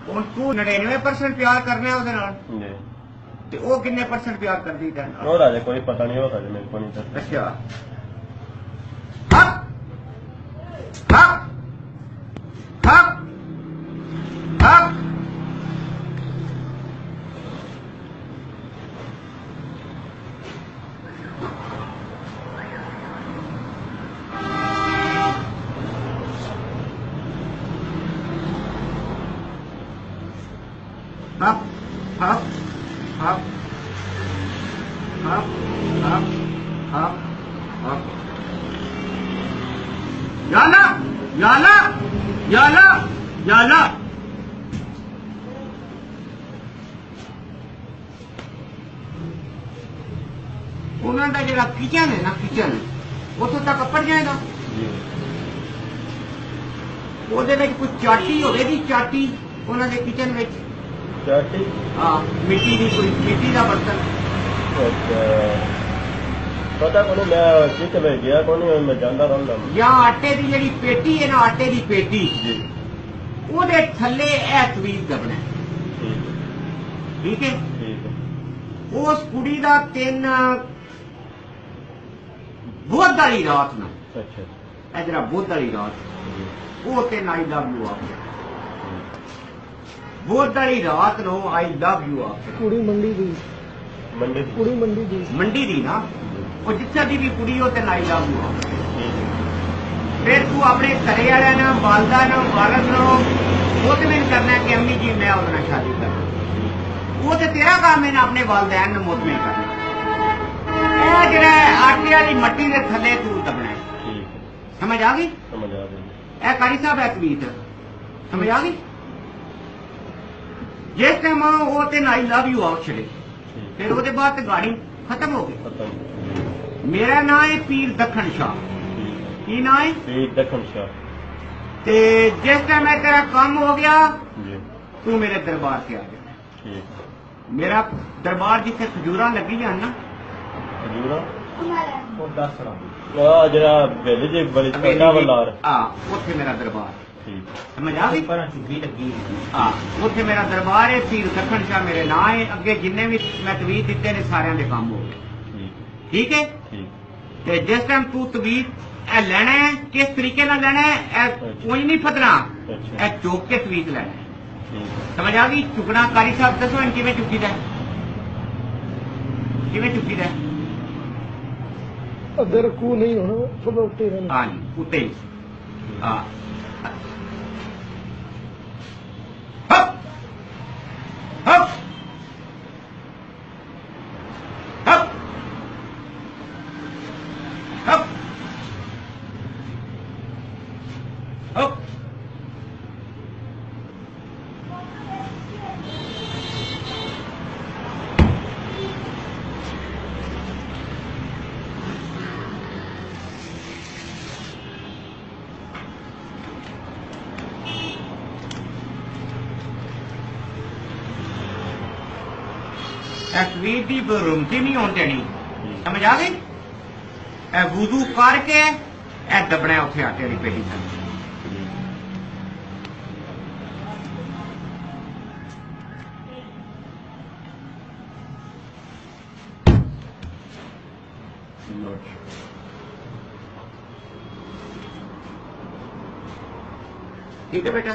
ਹੁਣ ਤੂੰ 99% ਪਿਆਰ ਕਰਨਾ ਉਹਦੇ ਨਾਲ ਜੀ ਤੇ ਉਹ ਕਿੰਨੇ % ਪਿਆਰ ਕਰਦੀ ਤੇਰੇ ਨਾਲ? ਉਹ ਰਾਜੇ ਕੋਈ ਪਤਾ ਨਹੀਂ ਹੋता जी मेरे को नहीं पता। ਅੱਛਾ ਹੱਕ ਹੱਕ ਹੱਕ ਹੱਕ Up, up, up, up, up, up, up. Yala, yala, yala, yala. ਉਹਨਾਂ ਦਾ ਜਿਹੜਾ ਕਿਚਨ ਹੈ ਨਾ ਕਿਚਨ ਉੱਥੋਂ ਤੱਕ ਪੜ ਜਾਏਗਾ ਉਹਦੇ ਵਿੱਚ ਕੋਈ ਚਾਟੀ ਹੋਵੇਗੀ ਚਾਟੀ ਉਹਨਾਂ ਦੇ ਕਿਚਨ ਵਿੱਚ चाटी हाँ मिट्टी की कोई मिट्टी का बर्तन पता को नहीं मैं कित में गया को नहीं मैं जानता रहता या आटे की जी पेटी है ना आटे की पेटी जी ਉਹਦੇ ਥੱਲੇ ਇਹ ਤਵੀਜ਼ ਦਬਣਾ ਠੀਕ ਹੈ ਉਸ ਕੁੜੀ ਦਾ 3 ਬੁੱਧ ਵਾਲੀ ਰਾਤ ਨੂੰ अच्छा ਇਹ ਜਿਹੜਾ ਬੁੱਧ ਵਾਲੀ ਰਾਤ ਉਹ ਤੇ ਆਈ ਲਵ ਯੂ ਆ ਬੁੱਧ ਵਾਲੀ ਰਾਤ ਨੂੰ ਆਈ ਲਵ ਯੂ ਆ ਕੁੜੀ ਮੰਡੀ ਦੀ ਕੁੜੀ ਮੰਡੀ ਦੀ ਨਾ ਉਹ ਜਿੱਥੇ ਦੀ ਵੀ ਕੁੜੀ ਉਹ ਤੇ ਆਈ ਲਵ ਯੂ ਆ ਫਿਰ ਤੂੰ ਆਪਣੇ ਘਰੇ ਵਾਲਿਆਂ ਨਾਲ ਵਾਲਦਾ ਨਾਲ ਵਾਲਦ ਨੂੰ ਮੁਤਮਿਨ ਕਰਨਾ ਕਿ ਅੰਮੀ ਜੀ ਮੈਂ ਉਹਦੇ ਨਾਲ ਸ਼ਾਦੀ ਕਰਨਾ ਉਹ ਤੇ ਤੇਰਾ ਕੰਮ ਹੈ ਨਾ ਆਪਣੇ ਵਾਲਦੈਨ ਨੂੰ ਮੁਤਮਿਨ ਕਰਨਾ ਇਹ ਜਿਹੜਾ ਆਟੇ ਵਾਲੀ ਮੱਟੀ ਦੇ ਥੱਲੇ ਤੂੰ ਦਬਣਾ ਸਮਝ ਆ ਗਈ समझ आ गई ਇਹ ਕਾਰੀ ਸਾਹਿਬ ਹੈ ਤਵੀਤ ਸਮਝ ਆ ਗਈ ਜਿਸ ਟਾਈਮ ਉਹ ਤੇ ਆਈ ਲਵ ਯੂ ਆਉ ਛੜੇ ਫਿਰ ਉਹਦੇ ਬਾਅਦ ਤੇ ਗਾੜੀ ਖਤਮ ਹੋ ਗਈ खत्म ਮੇਰਾ ਨਾਂ ਹੈ ਪੀਰ ਦੱਖਣ ਸ਼ਾਹ ਕੀ ਨਾਂ ਹੈ पीर दखन शाह ਤੇ ਜਿਸ ਟਾਈਮ ਮੈਂ ਤੇਰਾ ਕੰਮ ਹੋ ਗਿਆ जी ਤੂੰ ਮੇਰੇ ਦਰਬਾਰ ਤੇ ਆ ਜਾ ठीक ਮੇਰਾ ਦਰਬਾਰ ਜਿੱਥੇ ਖਜੂਰਾਂ ਲੱਗੀ ਜਾਣ ਨਾ खजूरा ਉਹ ਦੱਸ ਰਹਾ आ जरा विलेज बड़ी छोटा वाला ਆ ਉੱਥੇ ਮੇਰਾ ਦਰਬਾਰ ठीक ਸਮਝ ਆ ਗਈ ਪਰ ਚੁੱਗੀ ਲੱਗੀ ਆ ਉੱਥੇ ਮੇਰਾ ਦਰਬਾਰ ਹੈ ਪੀਰ ਦੱਖਣ ਸ਼ਾਹ ਮੇਰੇ ਨਾਂ ਹੈ ਅੱਗੇ ਜਿੰਨੇ ਵੀ ਮੈਂ ਤਵੀਤ ਦਿੱਤੇ ਨੇ ਸਾਰਿਆਂ ਦੇ ਕੰਮ ਹੋ ਗਏ ठीक ਠੀਕ ਹੈ ठीक ਤੇ ਜਿਸ ਟਾਈਮ ਤੂੰ ਤਵੀਤ ਇਹ ਲੈਣਾ ਹੈ ਕਿਸ ਤਰੀਕੇ ਨਾਲ ਲੈਣਾ ਹੈ ਇਹ ਕੋਈ ਨਹੀਂ ਫਤਣਾ अच्छा ਇਹ ਚੁੱਕ ਕੇ ਤਵੀਤ ਲੈਣਾ ਹੈ ठीक ਸਮਝ ਆ ਗਈ ਚੁਕਣਾ ਕਾਰੀ ਸਾਹਿਬ ਦੱਸੋ ਇਹਨੂੰ ਕਿਵੇਂ ਚੁੱਕੀਦਾ ਕਿਵੇਂ ਚੁੱਕੀਦਾ ਅੱਧੇ ਰੱਖੂ ਨਹੀਂ ਹੁਣ ਥੋੜਾ ਉੱਤੇ ਰਹਿਣਾ ਹਾਂਜੀ ਉੱਤੇ ਹੀ ਹਾਂ ਹੱਪ ਹੱਪ ਹੱਪ ਹੱਪ ਹੱਪ ਤਸਵੀਰ ਦੀ ਬਰੁਮਤੀ ਨਹੀਂ ਹੋਣ ਦੇਣੀ ਸਮਝ ਆ ਗਈ ਇਹ ਵੁਜ਼ੂ ਕਰਕੇ ਇਹ ਦਬਣਾ ਉੱਥੇ ਆਟੇ ਵਾਲੀ ਪੇਟੀ ਥੱਲੇ ठीक है बेटा